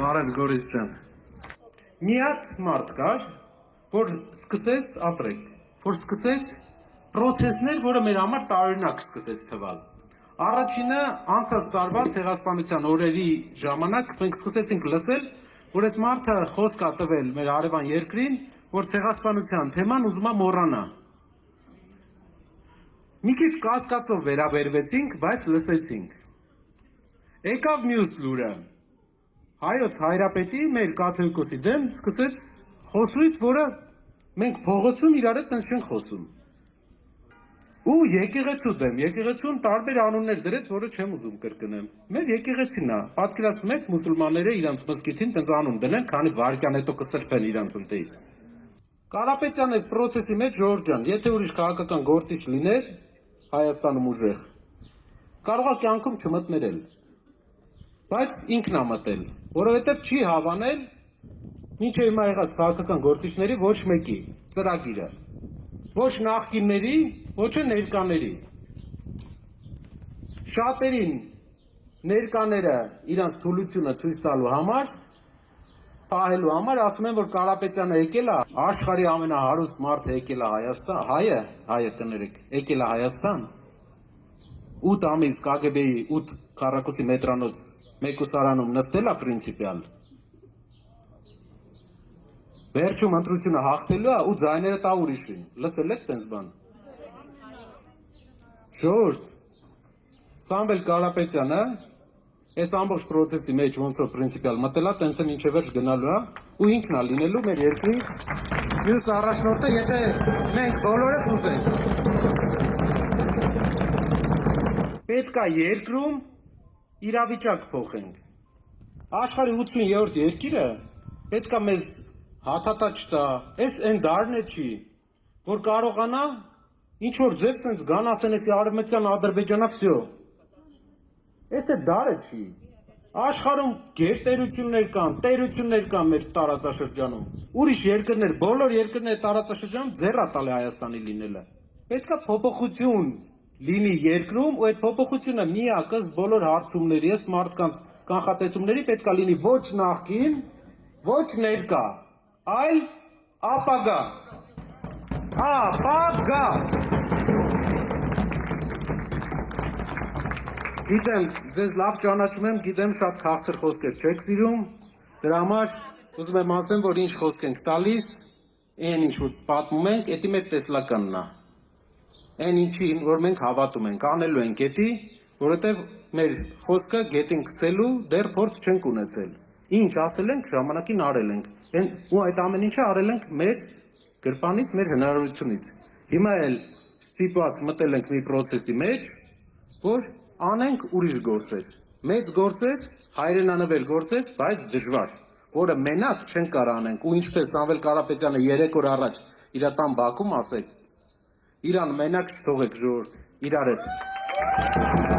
Բարև Գորիս ջան։ Մի հատ մարդ կար, որ սկսեց ապրել, որ սկսեց process-ներ, որը մեր համար տարօրինակ սկսեց թվալ։ Առաջինը անցած տարվա ցեղասպանության օրերի ժամանակ մենք սկսեցինք լսել, որ այս մարդը խոսք է տվել մեր հարևան երկրին, որ ցեղասպանության թեման ուզում է մոռանա։ Մի քիչ կասկածով վերաբերվեցինք, բայց լսեցինք։ Եկավ մյուս լուրը։ Հայոց Հայրապետի մեր կաթողիկոսի դեմ սկսեց խոսույթ, որը մենք փողոցում իրար հետ տենց չենք խոսում։ Ու եկեղեցու դեմ, եկեղեցուն տարբեր անուններ դրեց, որը չեմ ուզում կրկնեմ։ Մեր եկեղեցին է, պատկերացնում եք մուսուլմանները իրանց մզկիթին տենց անուն դնեն, քանի վարկյան հետո կսրբեն իրանց ընտեից։ Կարապետյան այս process-ի մեջ Ժորժ ջան, եթե ուրիշ քաղաքական գործիչ լիներ Հայաստանում ուժեղ, կարող է կյանքում չմտներ էլ։ Բայց ինքն է մտել, որովհետև չի հավանել մինչև հիմա եղած քաղաքական գործիչների ոչ մեկի ծրագիրը, ոչ նախկինների, ոչ ներկաների։ Շատերին ներկաները իրանց թուլությունը ցույց տալու համար, պահելու համար ասում են, որ Կարապետյանը եկել է, աշխարհի ամենահարուստ մարդը եկել է Հայաստան, հայը կներեք, եկել է Հայաստան, 8 ամիս KGB-ի 8 քառակուսի մետրանոց մեկուսարանում նստել է պրինցիպիալ, վերջում ընտրությունը հաղթելու է ու ձայները տա ուրիշին, լսել եք տենց բան։ Ժորժ, Սամվել Կարապետյանը այս ամբողջ process-ի մեջ ոնց որ պրինցիպիալ մտել է, տենց է մինչև վերջ գնալու է ու ինքն է լինելու մեր երկրի մյուս առաջնորդը, եթե մենք բոլորս ուզենք։ Պետք է երկրում իրավիճակ փոխենք։ Աշխարհի 80-րդ երկիրը պետք է մեզ հաթաթա չտա, այս այն դարն է չի, որ կարողանա ինչ որ ձև սենց գան ասեն էսի արևմտյան Ադրբեջանա վсё։ Այս է դարը չի։ Աշխարհում գերտերություններ կան, տերություններ կան մեր տարածաշրջանում։ Ուրիշ երկրներ, բոլոր երկրները տարածաշրջանում ձեռա տալ է Հայաստանի լինելը։ Պետք է փոփոխություն լինի երկրում, ու այդ փոփոխությունը միակ ըստ բոլոր հարցումների, ըստ մարդկանց կանխատեսումների պետք է լինի ոչ նախկին, ոչ ներկա, այլ ապագա։ Ապագա։ Գիտեմ, ձեզ լավ ճանաչում եմ, գիտեմ շատ քաղցր խոսքեր չեք սիրում, դրա համար ուզում եմ ասեմ, որ ինչ խոսք ենք տալիս, այն ինչ որ պատմում ենք, էդի մեր տեսլականն է։ Այն ինչին, որ մենք հավատում ենք, անելու ենք էդի, որովհետև մեր խոսքը գետին գցելու դեռ փորձ չենք ունեցել։ Ինչ ասել ենք, ժամանակին արել ենք։ Ու այդ ամեն ինչը արել ենք մեր գրպանից, մեր հնարավորությունից։ Հիմա էլ ստիպված մտել ենք մի process-ի մեջ, որ անենք ուրիշ գործեր, մեծ գործեր, հայրենանվել գործեր, բայց դժվար, որը մենակ չեն կարող անենք, ու ինչպես Սամվել Կարապետյանը 3 օր առաջ իր տան բակում ասեք, իրան մենակ չթողեք ժողովուրդ, իրար հետ։